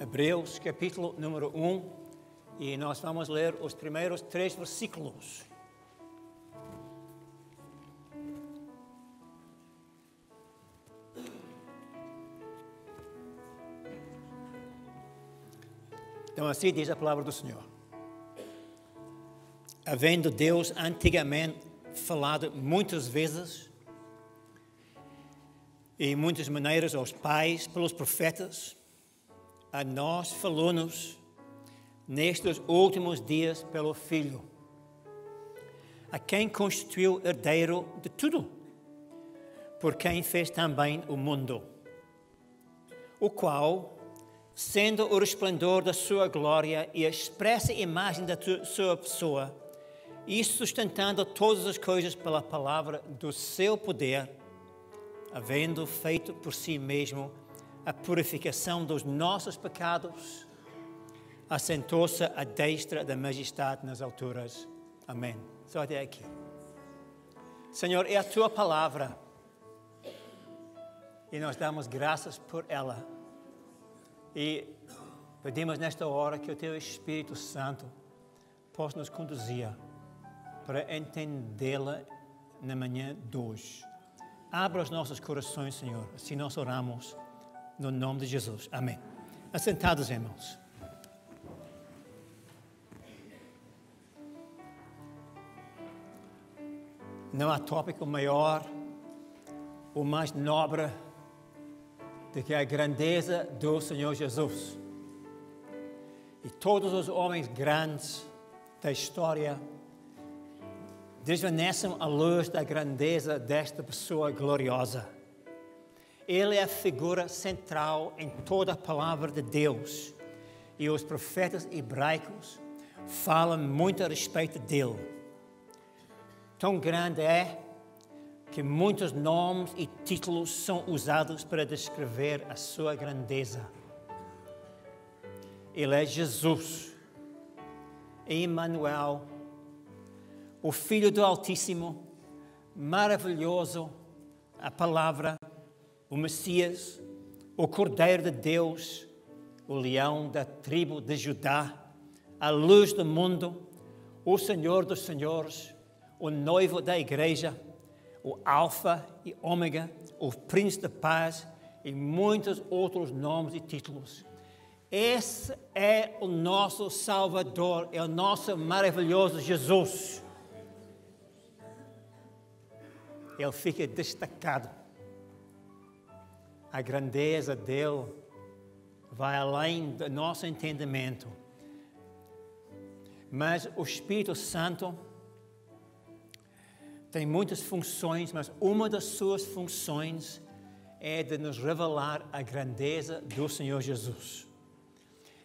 Hebreus, capítulo número 1, e nós vamos ler os primeiros 3 versículos. Então assim diz a palavra do Senhor. Havendo Deus antigamente falado muitas vezes e muitas maneiras aos pais pelos profetas, a nós falou-nos nestes últimos dias pelo Filho, a quem constituiu herdeiro de tudo, por quem fez também o mundo, o qual, sendo o resplendor da sua glória e a expressa imagem da sua pessoa, e sustentando todas as coisas pela palavra do seu poder, havendo feito por si mesmo a purificação dos nossos pecados, assentou-se à destra da majestade nas alturas. Amém. Só até aqui. Senhor, é a Tua palavra e nós damos graças por ela. E pedimos nesta hora que o Teu Espírito Santo possa nos conduzir para entendê-la na manhã de hoje. Abra os nossos corações, Senhor, assim nós oramos no nome de Jesus. Amém. Assentados, irmãos. Não há tópico maior ou mais nobre do que a grandeza do Senhor Jesus. E todos os homens grandes da história desvanecem à luz da grandeza desta pessoa gloriosa. Ele é a figura central em toda a palavra de Deus e os profetas hebraicos falam muito a respeito dele. Tão grande é que muitos nomes e títulos são usados para descrever a sua grandeza. Ele é Jesus, Emmanuel, o Filho do Altíssimo, maravilhoso, a palavra, o Messias, o Cordeiro de Deus, o leão da tribo de Judá, a luz do mundo, o Senhor dos senhores, o noivo da igreja, o Alfa e Ômega, o Príncipe da Paz e muitos outros nomes e títulos. Esse é o nosso Salvador, é o nosso maravilhoso Jesus. Ele fica destacado. A grandeza dele vai além do nosso entendimento. Mas o Espírito Santo tem muitas funções, mas uma das suas funções é de nos revelar a grandeza do Senhor Jesus.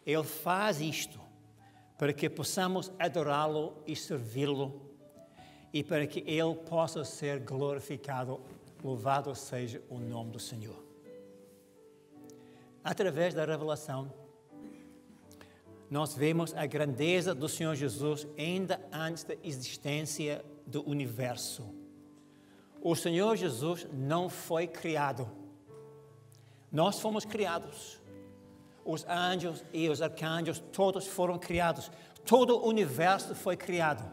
Ele faz isto para que possamos adorá-lo e servi-lo e para que ele possa ser glorificado, louvado seja o nome do Senhor. Através da revelação, nós vemos a grandeza do Senhor Jesus ainda antes da existência do universo. O Senhor Jesus não foi criado. Nós fomos criados. Os anjos e os arcanjos todos foram criados. Todo o universo foi criado.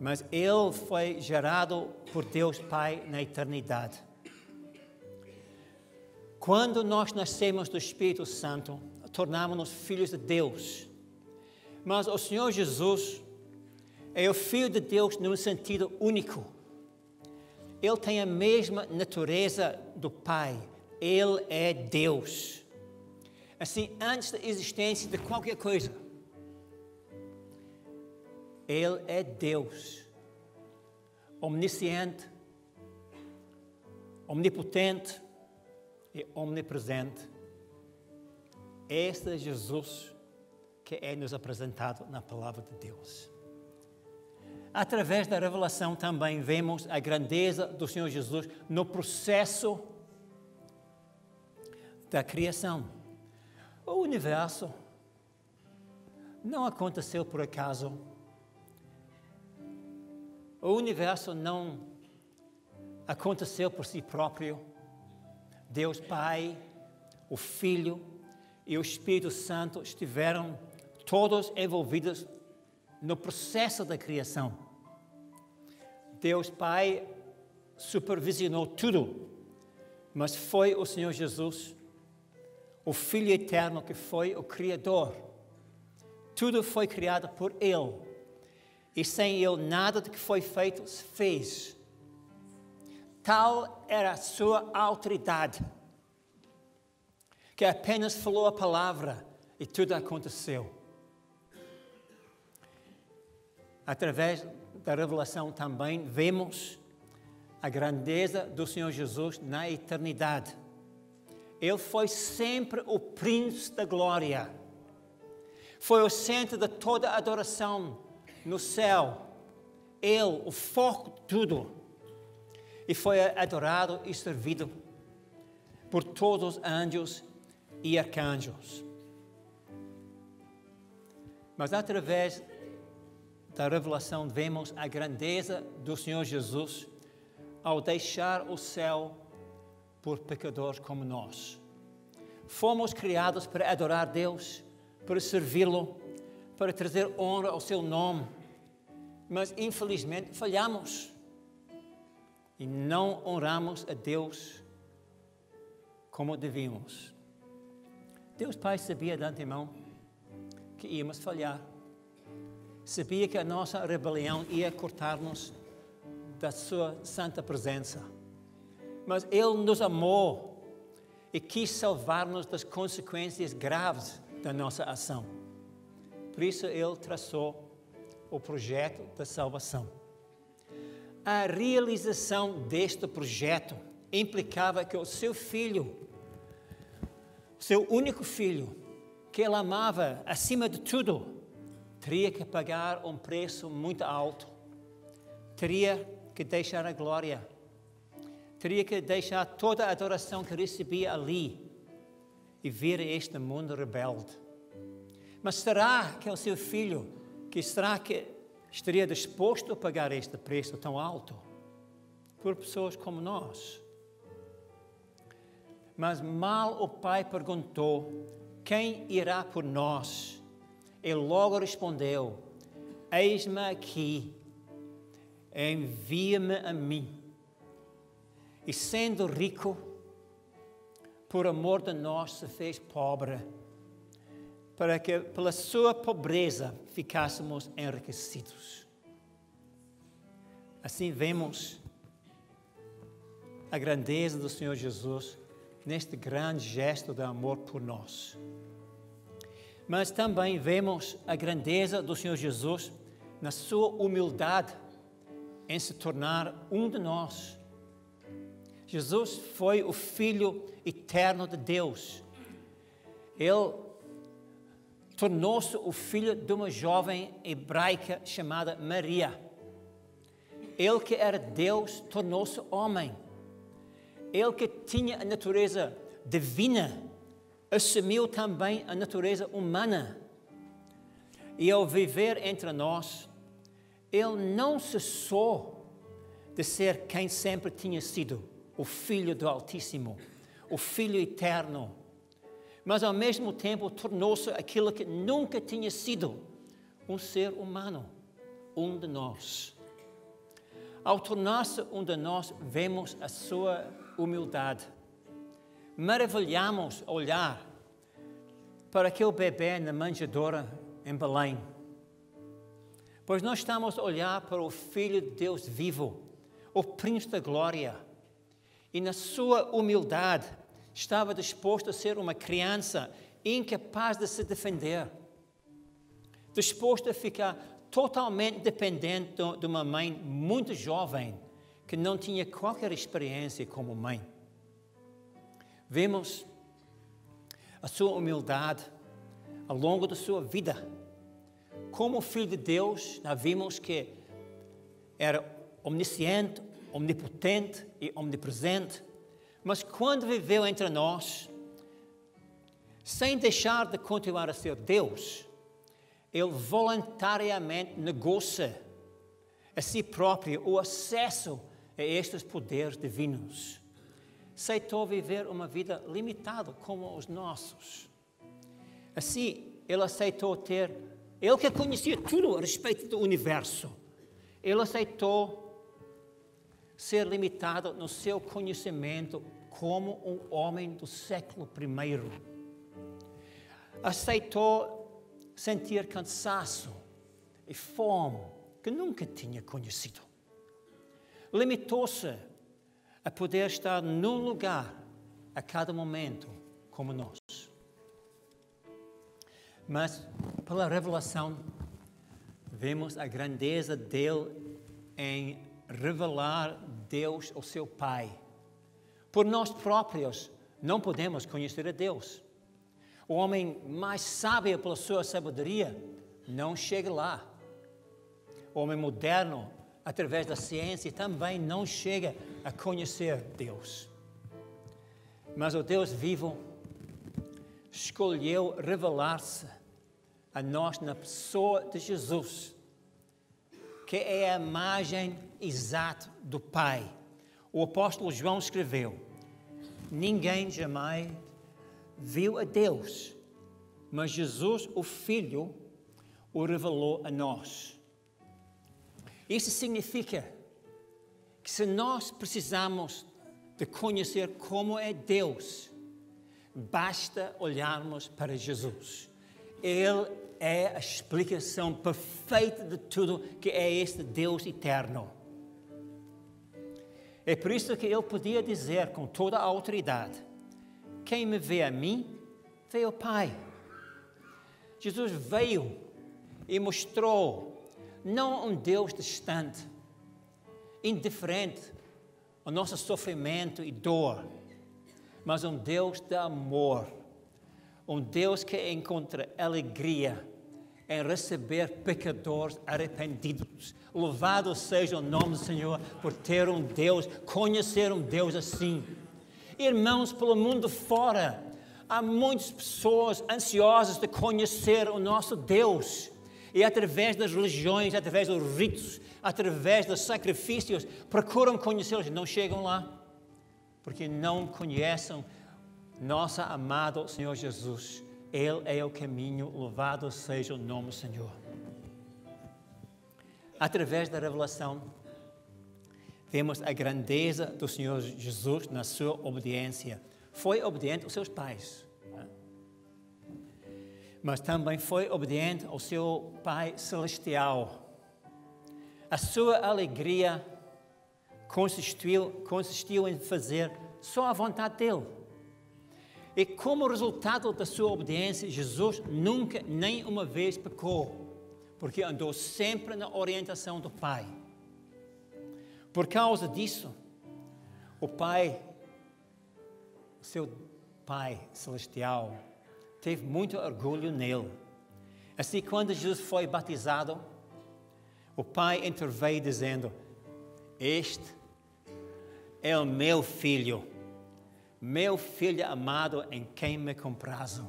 Mas Ele foi gerado por Deus Pai na eternidade. Quando nós nascemos do Espírito Santo, tornamos-nos filhos de Deus. Mas o Senhor Jesus é o Filho de Deus num sentido único. Ele tem a mesma natureza do Pai. Ele é Deus. Assim, antes da existência de qualquer coisa, Ele é Deus. Omnisciente, omnipotente e omnipresente. Este é Jesus que é nos apresentado na palavra de Deus. Através da revelação também vemos a grandeza do Senhor Jesus no processo da criação. O universo não aconteceu por acaso. O universo não aconteceu por si próprio. Deus Pai o Filho e o Espírito Santo estiveram todos envolvidos no processo da criação. Deus Pai supervisionou tudo, mas foi o Senhor Jesus, o Filho eterno, que foi o Criador. Tudo foi criado por Ele, e sem Ele nada do que foi feito se fez. Tal era a sua autoridade, que apenas falou a palavra e tudo aconteceu. Através da revelação também vemos a grandeza do Senhor Jesus na eternidade. Ele foi sempre o príncipe da glória. Foi o centro de toda a adoração no céu. Ele, o foco de tudo. E foi adorado e servido por todos os anjos e arcanjos. Mas através da revelação vemos a grandeza do Senhor Jesus ao deixar o céu por pecadores como nós. Fomos criados para adorar Deus, para servi-lo, para trazer honra ao seu nome, mas infelizmente falhamos e não honramos a Deus como devíamos. Deus Pai sabia de antemão que íamos falhar. Sabia que a nossa rebelião ia cortar-nos da sua santa presença. Mas Ele nos amou e quis salvar-nos das consequências graves da nossa ação. Por isso Ele traçou o projeto da salvação. A realização deste projeto implicava que o seu filho, o seu único filho, que Ele amava acima de tudo, teria que pagar um preço muito alto. Teria que deixar a glória. Teria que deixar toda a adoração que recebia ali e vir a este mundo rebelde. Mas será que o seu filho, estaria disposto a pagar este preço tão alto por pessoas como nós? Mas mal o pai perguntou: quem irá por nós? Ele logo respondeu: eis-me aqui, envia-me a mim. E sendo rico, por amor de nós se fez pobre, para que pela sua pobreza ficássemos enriquecidos. Assim vemos a grandeza do Senhor Jesus neste grande gesto de amor por nós. Mas também vemos a grandeza do Senhor Jesus na sua humildade em se tornar um de nós. Jesus foi o Filho eterno de Deus. Ele tornou-se o filho de uma jovem hebraica chamada Maria. Ele que era Deus tornou-se homem. Ele que tinha a natureza divina assumiu também a natureza humana. E ao viver entre nós, Ele não cessou de ser quem sempre tinha sido, o Filho do Altíssimo, o Filho eterno. Mas ao mesmo tempo tornou-se aquilo que nunca tinha sido, um ser humano, um de nós. Ao tornar-se um de nós, vemos a sua humildade. Maravilhamos olhar para aquele bebê na manjedoura em Belém, pois nós estamos a olhar para o Filho de Deus vivo, o Príncipe da Glória, e na sua humildade estava disposto a ser uma criança incapaz de se defender, disposto a ficar totalmente dependente de uma mãe muito jovem que não tinha qualquer experiência como mãe. Vemos a sua humildade ao longo da sua vida. Como Filho de Deus, nós vimos que era omnisciente, omnipotente e omnipresente, mas quando viveu entre nós, sem deixar de continuar a ser Deus, Ele voluntariamente negocia a si próprio o acesso a estes poderes divinos. aceitou viver uma vida limitada como os nossos. Assim, ele aceitou ele que conhecia tudo a respeito do universo, ele aceitou ser limitado no seu conhecimento como um homem do século I. Aceitou sentir cansaço e fome que nunca tinha conhecido. Limitou-se a poder estar num lugar a cada momento como nós. Mas, pela revelação, vemos a grandeza dele em revelar Deus ao seu Pai. Por nós próprios não podemos conhecer a Deus. O homem mais sábio pela sua sabedoria não chega lá. O homem moderno, através da ciência, também não chega a conhecer Deus. Mas o Deus vivo escolheu revelar-se a nós na pessoa de Jesus, que é a imagem exata do Pai. O apóstolo João escreveu: ninguém jamais viu a Deus, mas Jesus, o Filho, o revelou a nós. Isso significa que se nós precisamos de conhecer como é Deus, basta olharmos para Jesus. Ele é a explicação perfeita de tudo que é este Deus eterno. É por isso que ele podia dizer com toda a autoridade: quem me vê a mim, vê o Pai. Jesus veio e mostrou não um Deus distante, indiferente ao nosso sofrimento e dor, mas um Deus de amor, um Deus que encontra alegria em receber pecadores arrependidos. Louvado seja o nome do Senhor por ter um Deus, conhecer um Deus assim. Irmãos, pelo mundo fora, há muitas pessoas ansiosas de conhecer o nosso Deus. E através das religiões, através dos ritos, através dos sacrifícios, procuram conhecê-los, não chegam lá, porque não conhecem nosso amado Senhor Jesus. Ele é o caminho, louvado seja o nome do Senhor. Através da revelação, vemos a grandeza do Senhor Jesus na sua obediência. Foi obediente aos seus pais, mas também foi obediente ao seu Pai Celestial. A sua alegria consistiu em fazer só a vontade dele. E como resultado da sua obediência, Jesus nunca, nem uma vez, pecou, porque andou sempre na orientação do Pai. Por causa disso, o seu Pai Celestial, teve muito orgulho nele. Assim, quando Jesus foi batizado, o Pai interveio dizendo: este é o meu filho amado em quem me comprazo.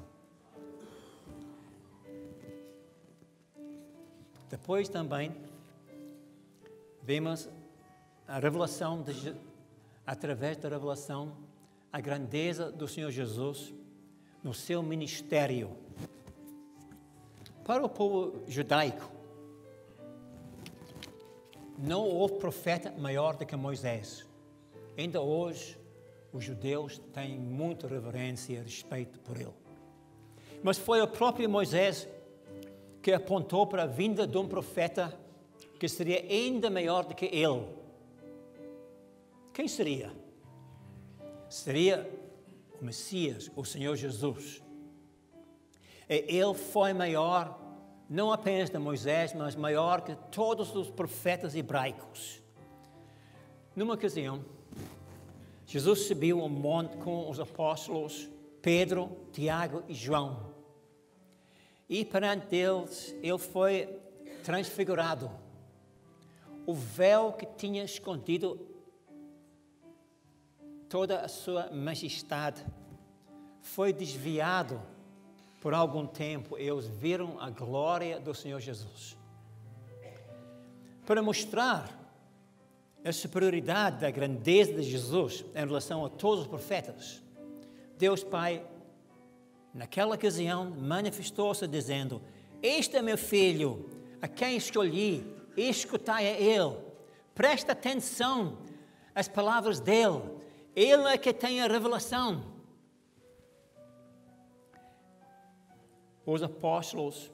Depois também vemos a revelação através da revelação, a grandeza do Senhor Jesus no seu ministério. Para o povo judaico, não houve profeta maior do que Moisés. Ainda hoje, os judeus têm muita reverência e respeito por ele. Mas foi o próprio Moisés que apontou para a vinda de um profeta que seria ainda maior do que ele. Quem seria? Seria o Messias, o Senhor Jesus. Ele foi maior, não apenas de Moisés, mas maior que todos os profetas hebraicos. Numa ocasião, Jesus subiu um monte com os apóstolos Pedro, Tiago e João. E perante eles, ele foi transfigurado. O véu que tinha escondido toda a sua majestade foi desviado por algum tempo. Eles viram a glória do Senhor Jesus. Para mostrar a superioridade da grandeza de Jesus em relação a todos os profetas, Deus Pai, naquela ocasião, manifestou-se dizendo: este é meu filho, a quem escolhi, escutai a ele. Presta atenção às palavras dele. Ele é que tem a revelação. Os apóstolos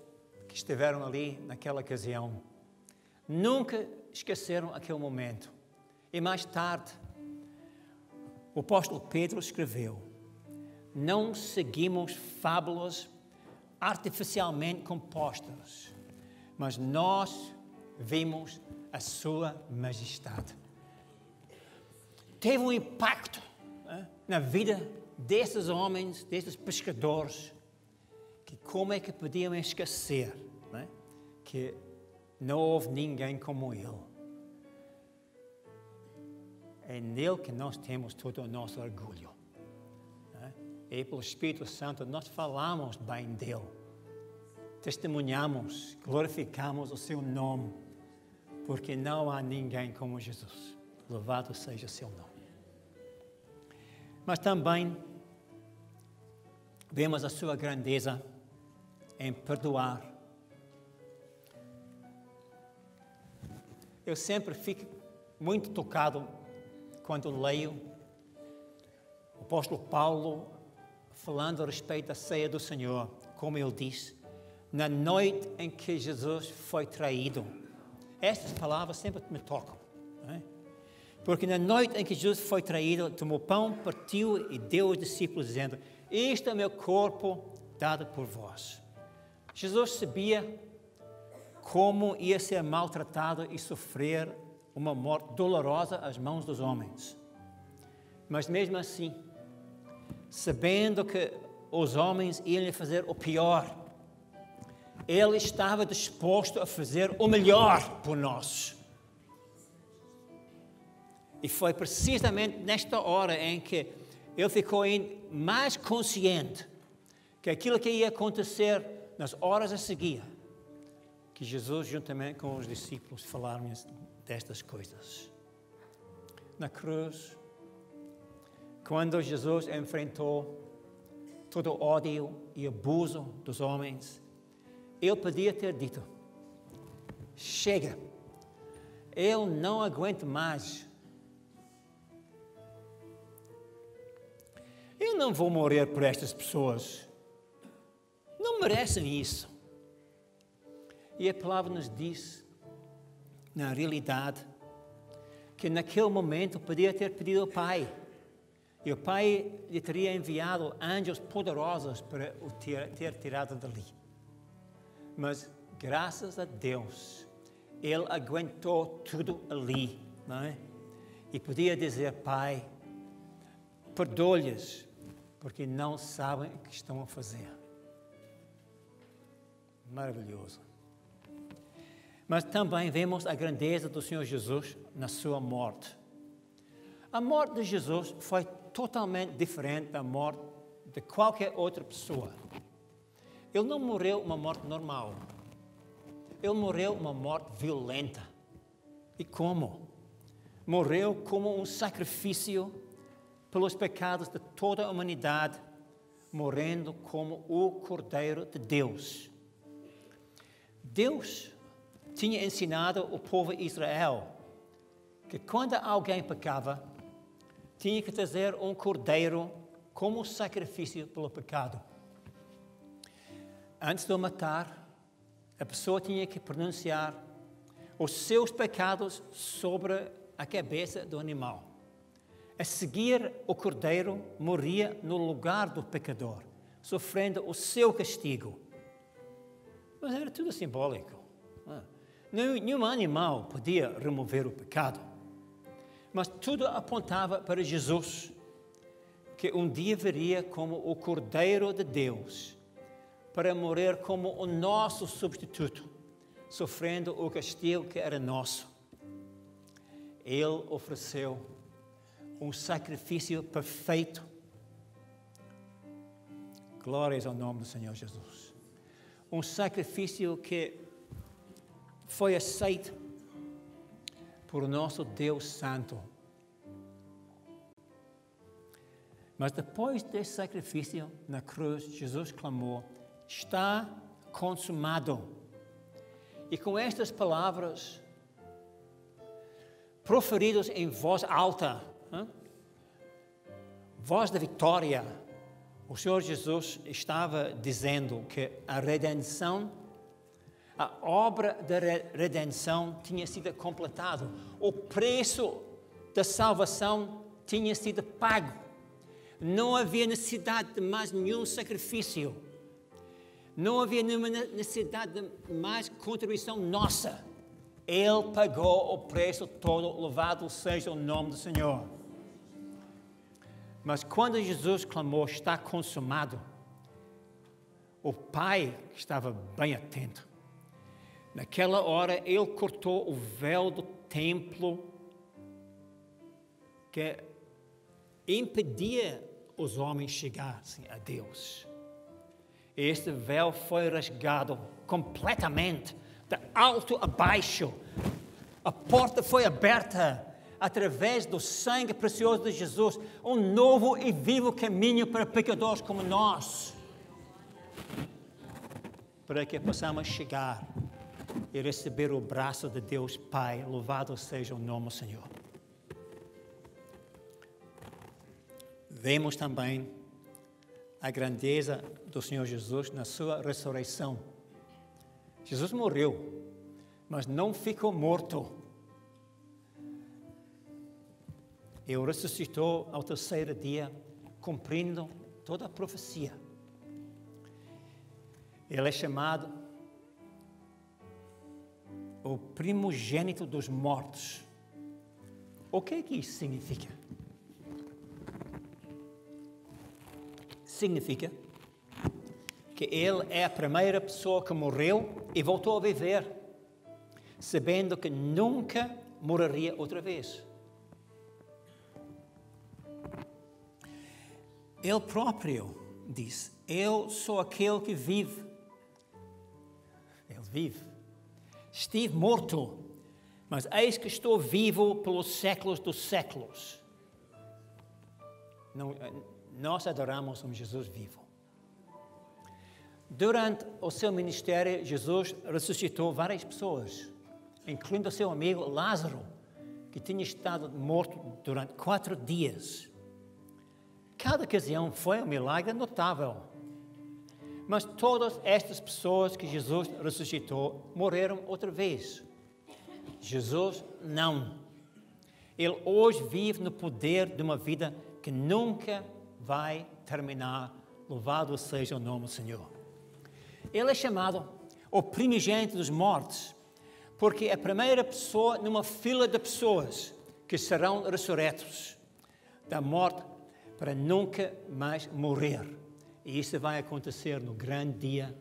que estiveram ali naquela ocasião nunca esqueceram aquele momento. E mais tarde, o apóstolo Pedro escreveu: não seguimos fábulas artificialmente compostas, mas nós vimos a sua majestade. Teve um impacto na vida desses homens, desses pescadores, que como é que podiam esquecer que não houve ninguém como ele. É nele que nós temos todo o nosso orgulho. E pelo Espírito Santo nós falamos bem dele, testemunhamos, glorificamos o seu nome, porque não há ninguém como Jesus. Louvado seja o seu nome. Mas também vemos a sua grandeza em perdoar. Eu sempre fico muito tocado quando leio o apóstolo Paulo falando a respeito da ceia do Senhor, como ele disse, na noite em que Jesus foi traído. Estas palavras sempre me tocam, não é? Porque na noite em que Jesus foi traído, tomou pão, partiu e deu aos discípulos, dizendo: este é o meu corpo dado por vós. Jesus sabia como ia ser maltratado e sofrer uma morte dolorosa às mãos dos homens. Mas mesmo assim, sabendo que os homens iam lhe fazer o pior, ele estava disposto a fazer o melhor por nós. E foi precisamente nesta hora em que ele ficou mais consciente que aquilo que ia acontecer nas horas a seguir, que Jesus, juntamente com os discípulos, falaram destas coisas. Na cruz, quando Jesus enfrentou todo o ódio e abuso dos homens, ele podia ter dito: chega, eu não aguento mais. Eu não vou morrer por estas pessoas. Não merecem isso. E a palavra nos diz, na realidade, que naquele momento podia ter pedido ao Pai. E o Pai lhe teria enviado anjos poderosos para o ter tirado dali. Mas, graças a Deus, ele aguentou tudo ali, não é? E podia dizer: Pai, perdoa-lhes, porque não sabem o que estão a fazer. Maravilhoso. Mas também vemos a grandeza do Senhor Jesus na sua morte. A morte de Jesus foi totalmente diferente da morte de qualquer outra pessoa. Ele não morreu uma morte normal. Ele morreu uma morte violenta. E como? Morreu como um sacrifício pelos pecados de toda a humanidade, morrendo como o Cordeiro de Deus. Deus tinha ensinado o povo de Israel que quando alguém pecava, tinha que trazer um cordeiro como sacrifício pelo pecado. Antes de o matar, a pessoa tinha que pronunciar os seus pecados sobre a cabeça do animal. A seguir, o cordeiro morria no lugar do pecador, sofrendo o seu castigo. Mas era tudo simbólico. Nenhum animal podia remover o pecado. Mas tudo apontava para Jesus, que um dia viria como o Cordeiro de Deus, para morrer como o nosso substituto, sofrendo o castigo que era nosso. Ele ofereceu um sacrifício perfeito. Glórias ao nome do Senhor Jesus. Um sacrifício que foi aceito por nosso Deus Santo. Mas depois desse sacrifício na cruz, Jesus clamou: está consumado. E com estas palavras, proferidas em voz alta, voz da vitória, o Senhor Jesus estava dizendo que a redenção, a obra da redenção tinha sido completada. O preço da salvação tinha sido pago. Não havia necessidade de mais nenhum sacrifício. Não havia nenhuma necessidade de mais contribuição nossa. Ele pagou o preço todo, louvado seja o nome do Senhor. Mas quando Jesus clamou: está consumado, o Pai estava bem atento. Naquela hora, Ele cortou o véu do templo que impedia os homens chegassem a Deus. Este véu foi rasgado completamente, de alto a baixo. A porta foi aberta através do sangue precioso de Jesus, um novo e vivo caminho para pecadores como nós, para que possamos chegar e receber o braço de Deus Pai. Louvado seja o nome do Senhor. Vemos também a grandeza do Senhor Jesus na sua ressurreição. Jesus morreu, mas não ficou morto. Ele ressuscitou ao terceiro dia, cumprindo toda a profecia. Ele é chamado o primogênito dos mortos. O que é que isso significa? Significa que ele é a primeira pessoa que morreu e voltou a viver, sabendo que nunca morreria outra vez. Ele próprio disse: eu sou aquele que vive. Ele vive. Estive morto, mas eis que estou vivo pelos séculos dos séculos. Nós adoramos um Jesus vivo. Durante o seu ministério, Jesus ressuscitou várias pessoas, incluindo o seu amigo Lázaro, que tinha estado morto durante 4 dias. Cada ocasião foi um milagre notável. Mas todas estas pessoas que Jesus ressuscitou morreram outra vez. Jesus não. Ele hoje vive no poder de uma vida que nunca vai terminar. Louvado seja o nome do Senhor. Ele é chamado o primogênito dos mortos, porque é a primeira pessoa numa fila de pessoas que serão ressurretos da morte para nunca mais morrer. E isso vai acontecer no grande dia,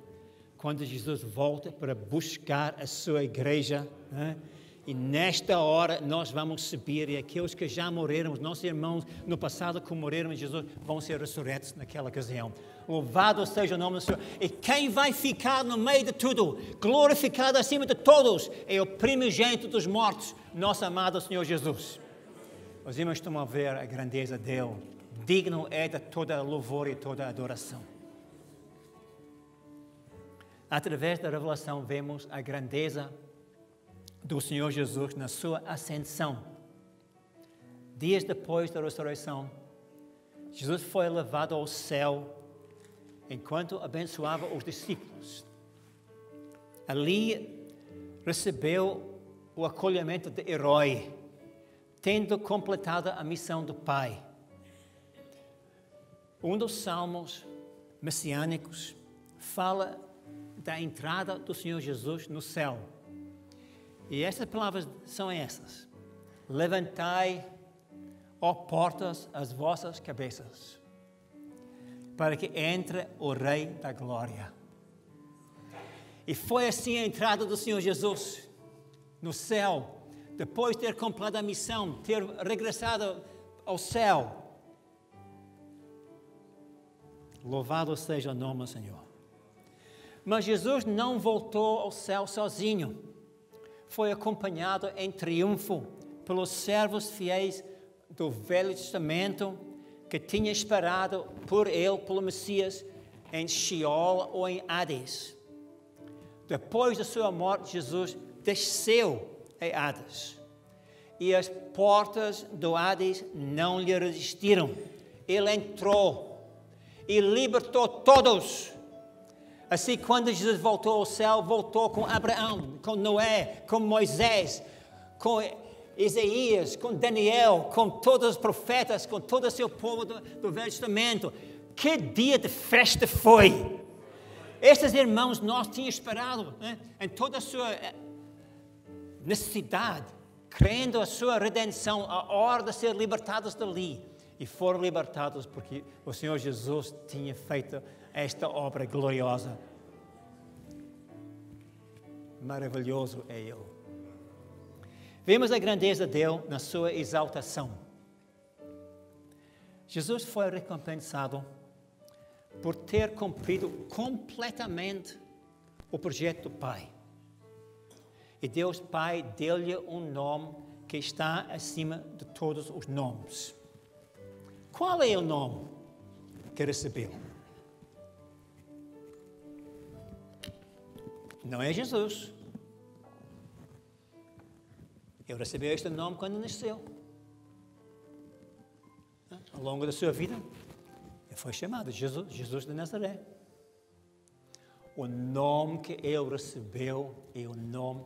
quando Jesus volta para buscar a sua igreja, né? E nesta hora nós vamos subir, e aqueles que já morreram, os nossos irmãos no passado que morreram em Jesus, vão ser ressurretos naquela ocasião. Louvado seja o nome do Senhor. E quem vai ficar no meio de tudo, glorificado acima de todos, é o primogênito dos mortos, nosso amado Senhor Jesus. Os irmãos estão a ver a grandeza dele. Digno é de toda louvor e toda adoração. Através da revelação vemos a grandeza do Senhor Jesus na sua ascensão. Dias depois da ressurreição, Jesus foi levado ao céu enquanto abençoava os discípulos. Ali recebeu o acolhimento de herói, tendo completado a missão do Pai. Um dos salmos messiânicos fala da entrada do Senhor Jesus no céu. E essas palavras são essas: levantai, ó portas, as vossas cabeças, para que entre o Rei da Glória. E foi assim a entrada do Senhor Jesus no céu, depois de ter completado a missão, ter regressado ao céu. Louvado seja o nome do Senhor. Mas Jesus não voltou ao céu sozinho. Foi acompanhado em triunfo pelos servos fiéis do Velho Testamento que tinham esperado por ele, pelo Messias, em Sheol ou em Hades. Depois da sua morte, Jesus desceu em Hades. E as portas do Hades não lhe resistiram. Ele entrou e libertou todos. Assim, quando Jesus voltou ao céu, voltou com Abraão, com Noé, com Moisés, com Isaías, com Daniel, com todos os profetas, com todo o seu povo do Velho Testamento. Que dia de festa foi! Estes irmãos nós tínhamos esperado, né, em toda a sua necessidade, crendo a sua redenção, a hora de ser libertados dali. E foram libertados porque o Senhor Jesus tinha feito esta obra gloriosa. Maravilhoso é Ele. Vemos a grandeza dele na sua exaltação. Jesus foi recompensado por ter cumprido completamente o projeto do Pai. E Deus Pai deu-lhe um nome que está acima de todos os nomes. Qual é o nome que recebeu? Não é Jesus. Ele recebeu este nome quando nasceu. Ao longo da sua vida, ele foi chamado Jesus de Nazaré. O nome que ele recebeu é o nome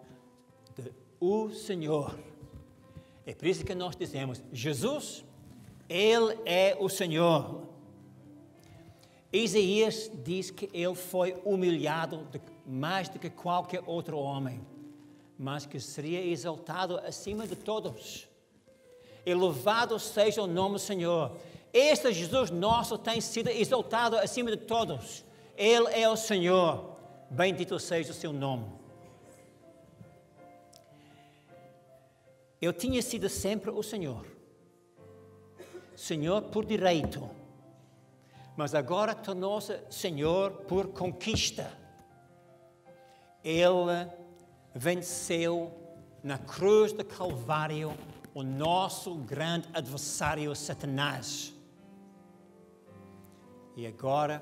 de o Senhor. É por isso que nós dizemos, Jesus, Ele é o Senhor. Isaías diz que ele foi humilhado mais do que qualquer outro homem, mas que seria exaltado acima de todos. E louvado seja o nome do Senhor. Este Jesus nosso tem sido exaltado acima de todos. Ele é o Senhor. Bendito seja o seu nome. Ele tinha sido sempre o Senhor. Senhor por direito. Mas agora tornou-se Senhor por conquista. Ele venceu na cruz do Calvário o nosso grande adversário Satanás. E agora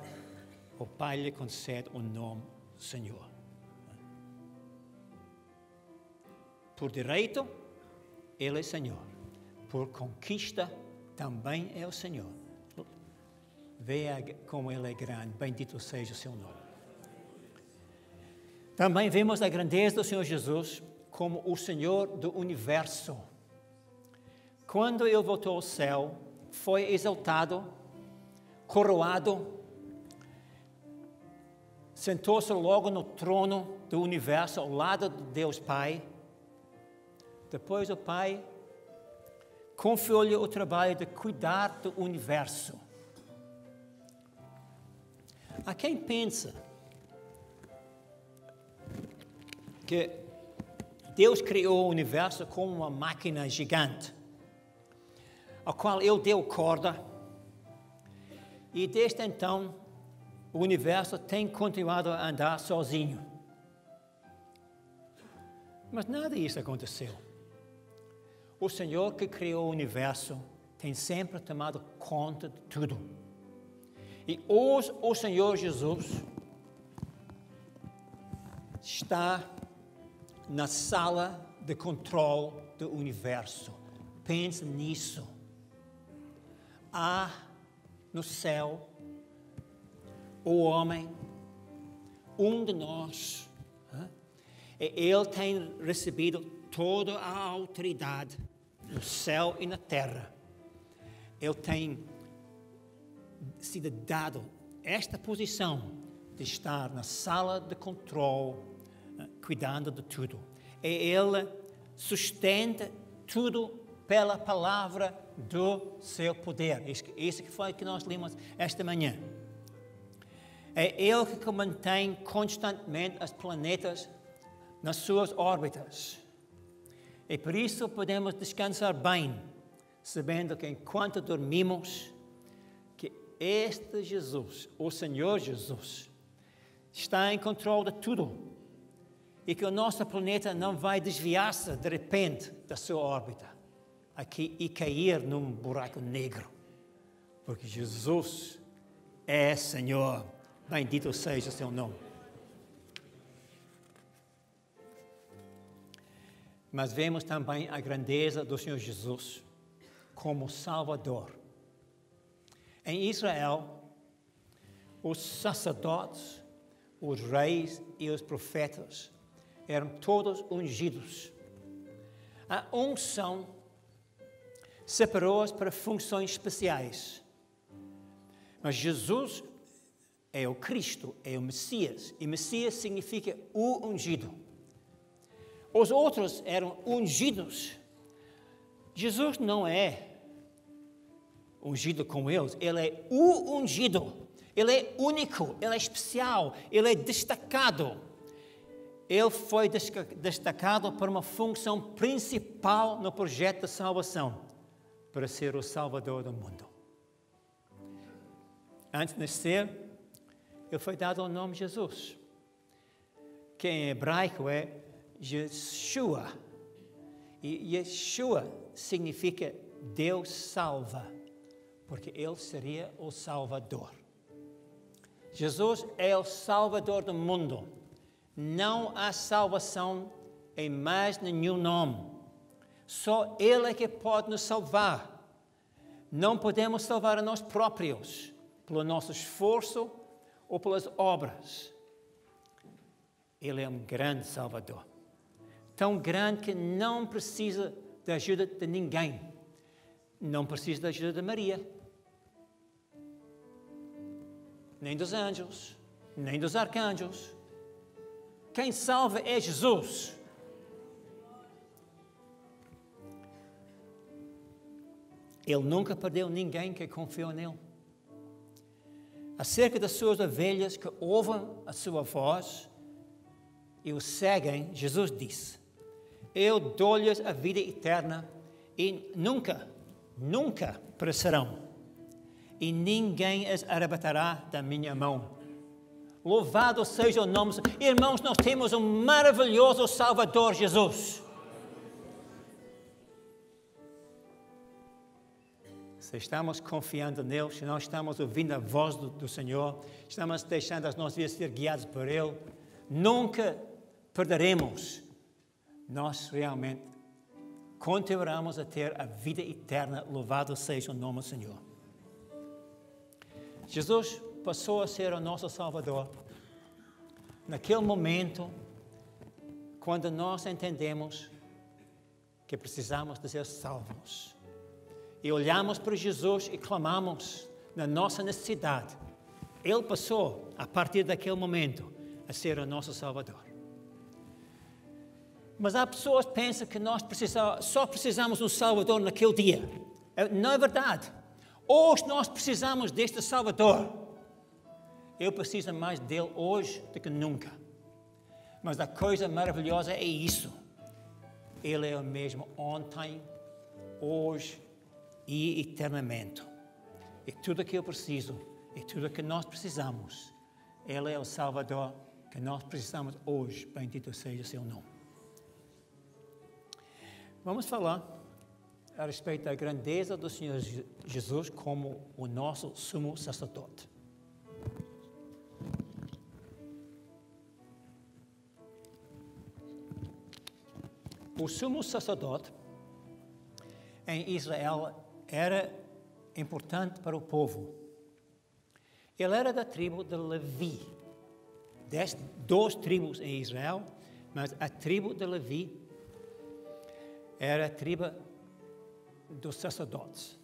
o Pai lhe concede o nome Senhor. Por direito, Ele é Senhor. Por conquista, também é o Senhor. Veja como Ele é grande. Bendito seja o seu nome. Também vemos a grandeza do Senhor Jesus como o Senhor do universo. Quando Ele voltou ao céu, foi exaltado, coroado, sentou-se logo no trono do universo, ao lado de Deus Pai. Depois o Pai confiou-lhe o trabalho de cuidar do universo. Há quem pensa que Deus criou o universo como uma máquina gigante, a qual Ele deu corda, e desde então o universo tem continuado a andar sozinho. Mas nada disso aconteceu. O Senhor que criou o universo tem sempre tomado conta de tudo. E hoje o Senhor Jesus está na sala de controle do universo. Pense nisso. Há no céu o homem, um de nós, e ele tem recebido toda a autoridade no céu e na terra. Ele tem sido dado esta posição de estar na sala de controle, cuidando de tudo. E ele sustenta tudo pela palavra do seu poder. Isso que foi que nós lemos esta manhã. É Ele que mantém constantemente os planetas nas suas órbitas. E por isso podemos descansar bem, sabendo que enquanto dormimos, que este Jesus, o Senhor Jesus, está em controle de tudo. E que o nosso planeta não vai desviar-se de repente da sua órbita. aqui e cair num buraco negro, porque Jesus é Senhor. Bendito seja o seu nome. Mas vemos também a grandeza do Senhor Jesus como Salvador. Em Israel, os sacerdotes, os reis e os profetas eram todos ungidos. A unção separou-os para funções especiais. Mas Jesus é o Cristo, é o Messias. E Messias significa o ungido. Os outros eram ungidos. Jesus não é ungido com eles, ele é o ungido. Ele é único, ele é especial, ele é destacado. Ele foi destacado para uma função principal no projeto de salvação, para ser o Salvador do mundo. Antes de nascer, ele foi dado o nome Jesus, que em hebraico é Yeshua. E Yeshua significa Deus salva, porque ele seria o Salvador. Jesus é o Salvador do mundo. Não há salvação em mais nenhum nome. Só Ele é que pode nos salvar. Não podemos salvar a nós próprios, pelo nosso esforço ou pelas obras. Ele é um grande Salvador. Tão grande que não precisa da ajuda de ninguém. Não precisa da ajuda de Maria, nem dos anjos, nem dos arcanjos. Quem salva é Jesus. Ele nunca perdeu ninguém que confiou nele. Acerca das suas ovelhas que ouvem a sua voz e o seguem, Jesus disse: eu dou-lhes a vida eterna e nunca perecerão, e ninguém as arrebatará da minha mão. Louvado seja o nome. Irmãos, nós temos um maravilhoso Salvador, Jesus. Se estamos confiando nele, se nós estamos ouvindo a voz do Senhor, estamos deixando as nossas vidas ser guiadas por Ele, nunca perderemos. Nós realmente continuaremos a ter a vida eterna. Louvado seja o nome do Senhor. Jesus passou a ser o nosso Salvador naquele momento quando nós entendemos que precisamos de ser salvos. E olhamos para Jesus e clamamos na nossa necessidade. Ele passou, a partir daquele momento, a ser o nosso Salvador. Mas há pessoas que pensam que nós só precisamos de um Salvador naquele dia. Não é verdade. Hoje nós precisamos deste Salvador. Eu preciso mais dele hoje do que nunca. Mas a coisa maravilhosa é isso. Ele é o mesmo ontem, hoje e eternamente. E tudo o que eu preciso, e tudo o que nós precisamos, Ele é o Salvador que nós precisamos hoje. Bendito seja o seu nome. Vamos falar a respeito da grandeza do Senhor Jesus como o nosso sumo sacerdote. O sumo sacerdote em Israel era importante para o povo. Ele era da tribo de Levi. 12 tribos em Israel, mas a tribo de Levi era a tribo dos sacerdotes.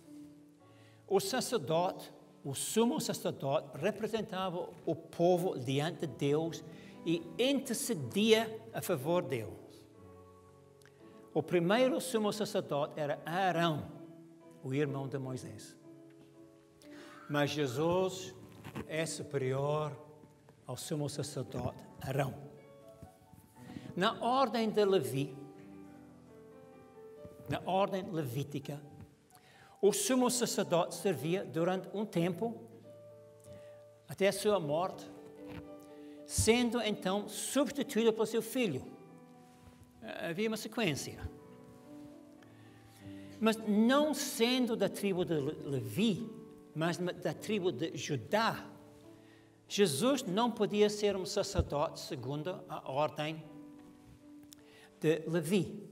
O sacerdote, o sumo sacerdote, representava o povo diante de Deus e intercedia a favor deles. O primeiro sumo sacerdote era Arão, o irmão de Moisés. Mas Jesus é superior ao sumo sacerdote Arão. Na ordem de Levi, na ordem levítica, o sumo sacerdote servia durante um tempo, até a sua morte, sendo então substituído pelo seu filho. Havia uma sequência. Mas não sendo da tribo de Levi, mas da tribo de Judá, Jesus não podia ser um sacerdote segundo a ordem de Levi.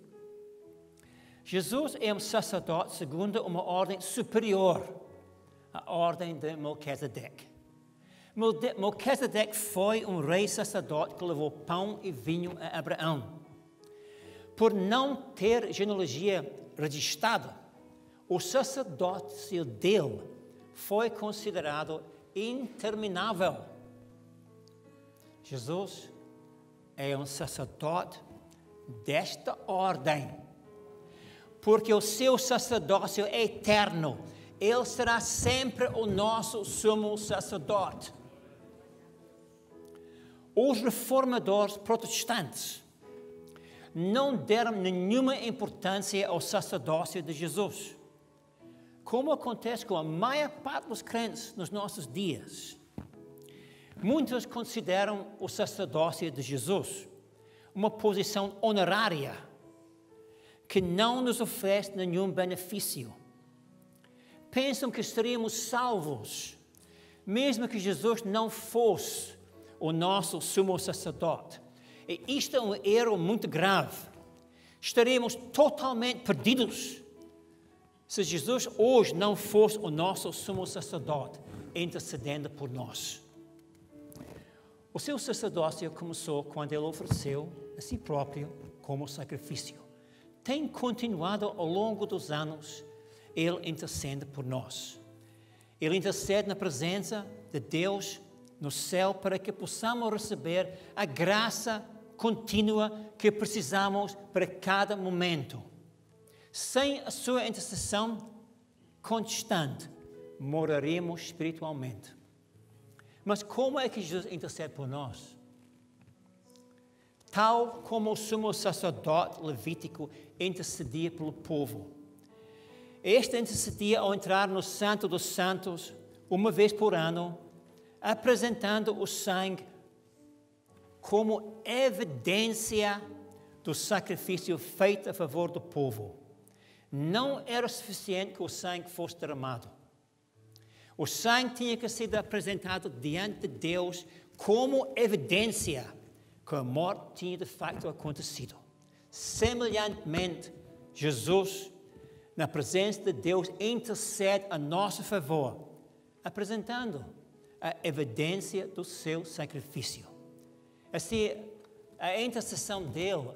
Jesus é um sacerdote segundo uma ordem superior, a ordem de Melquisedeque. Melquisedeque foi um rei sacerdote que levou pão e vinho a Abraão. Por não ter genealogia registrada, o sacerdócio dele foi considerado interminável. Jesus é um sacerdote desta ordem, porque o seu sacerdócio é eterno. Ele será sempre o nosso sumo sacerdote. Os reformadores protestantes não deram nenhuma importância ao sacerdócio de Jesus, como acontece com a maior parte dos crentes nos nossos dias. Muitos consideram o sacerdócio de Jesus uma posição honorária que não nos oferece nenhum benefício. Pensam que estaríamos salvos, mesmo que Jesus não fosse o nosso sumo sacerdote. E isto é um erro muito grave. Estaremos totalmente perdidos se Jesus hoje não fosse o nosso sumo sacerdote, intercedendo por nós. O seu sacerdócio começou quando ele ofereceu a si próprio como sacrifício. Tem continuado ao longo dos anos. Ele intercede por nós. Ele intercede na presença de Deus no céu para que possamos receber a graça contínua que precisamos para cada momento. Sem a sua intercessão constante, morreremos espiritualmente. Mas como é que Jesus intercede por nós? Tal como o sumo sacerdote levítico intercedia pelo povo. Este intercedia ao entrar no Santo dos Santos, uma vez por ano, apresentando o sangue como evidência do sacrifício feito a favor do povo. Não era suficiente que o sangue fosse derramado. O sangue tinha que ser apresentado diante de Deus como evidência que a morte tinha de facto acontecido. Semelhantemente, Jesus, na presença de Deus, intercede a nosso favor, apresentando a evidência do seu sacrifício. Assim, a intercessão dele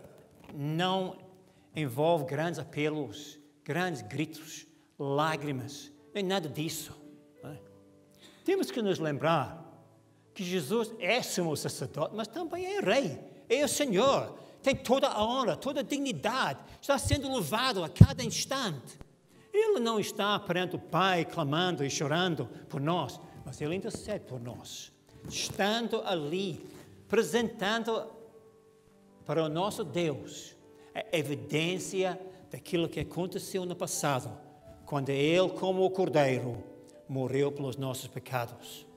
não envolve grandes apelos, grandes gritos, lágrimas, nem nada disso. Temos que nos lembrar que Jesus é sumo sacerdote, mas também é rei, é o Senhor, tem toda a honra, toda a dignidade, está sendo louvado a cada instante. Ele não está perante o Pai clamando e chorando por nós, mas ele intercede por nós, estando ali, apresentando para o nosso Deus a evidência daquilo que aconteceu no passado, quando ele, como o Cordeiro, morreu pelos nossos pecados.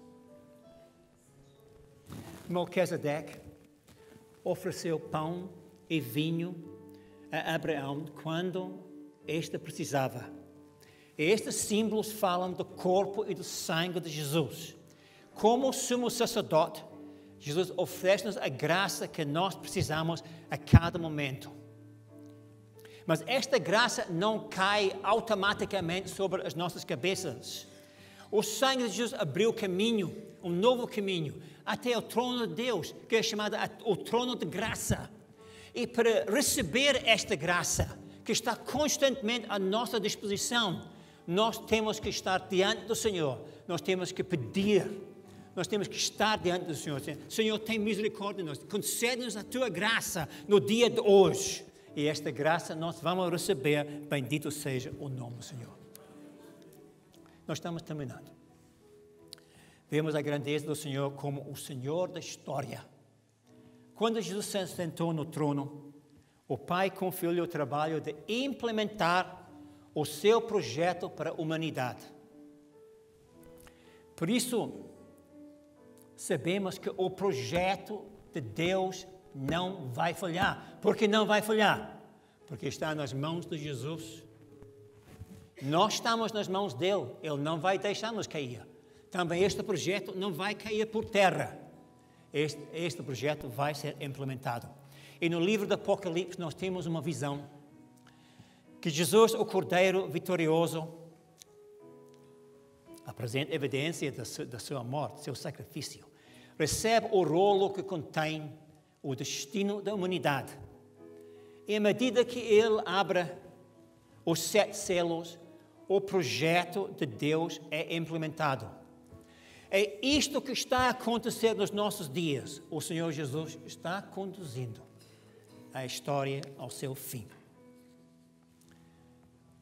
Melquisedeque ofereceu pão e vinho a Abraão quando este precisava. Estes símbolos falam do corpo e do sangue de Jesus. Como sumo sacerdote, Jesus oferece-nos a graça que nós precisamos a cada momento. Mas esta graça não cai automaticamente sobre as nossas cabeças. O sangue de Jesus abriu caminho, um novo caminho, até o trono de Deus, que é chamado o trono de graça. E para receber esta graça, que está constantemente à nossa disposição, nós temos que estar diante do Senhor, nós temos que pedir, nós temos que estar diante do Senhor. Senhor, tem misericórdia de nós, concede-nos a tua graça no dia de hoje. E esta graça nós vamos receber, bendito seja o nome do Senhor. Nós estamos terminando. Vemos a grandeza do Senhor como o Senhor da história. Quando Jesus se sentou no trono, o Pai confiou-lhe o trabalho de implementar o seu projeto para a humanidade. Por isso, sabemos que o projeto de Deus não vai falhar. Por que não vai falhar? Porque está nas mãos de Jesus. Nós estamos nas mãos dele, ele não vai deixar-nos cair. Também este projeto não vai cair por terra. Este projeto vai ser implementado. E no livro do Apocalipse nós temos uma visão que Jesus, o Cordeiro vitorioso, apresenta evidência da sua morte, seu sacrifício. Recebe o rolo que contém o destino da humanidade. E à medida que ele abre os 7 selos, o projeto de Deus é implementado. É isto que está a acontecer nos nossos dias. O Senhor Jesus está conduzindo a história ao seu fim.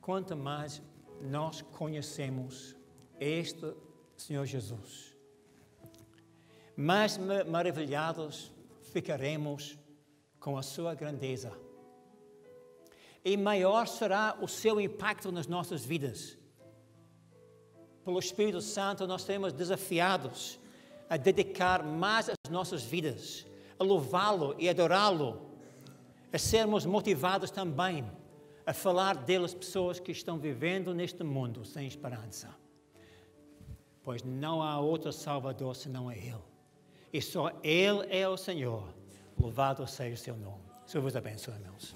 Quanto mais nós conhecemos este Senhor Jesus, mais maravilhados ficaremos com a sua grandeza. E maior será o seu impacto nas nossas vidas. Pelo Espírito Santo, nós seremos desafiados a dedicar mais as nossas vidas, a louvá-lo e adorá-lo, a sermos motivados também a falar dele às pessoas que estão vivendo neste mundo sem esperança. Pois não há outro Salvador senão é Ele. E só Ele é o Senhor. Louvado seja o seu nome. Senhor vos abençoe, irmãos.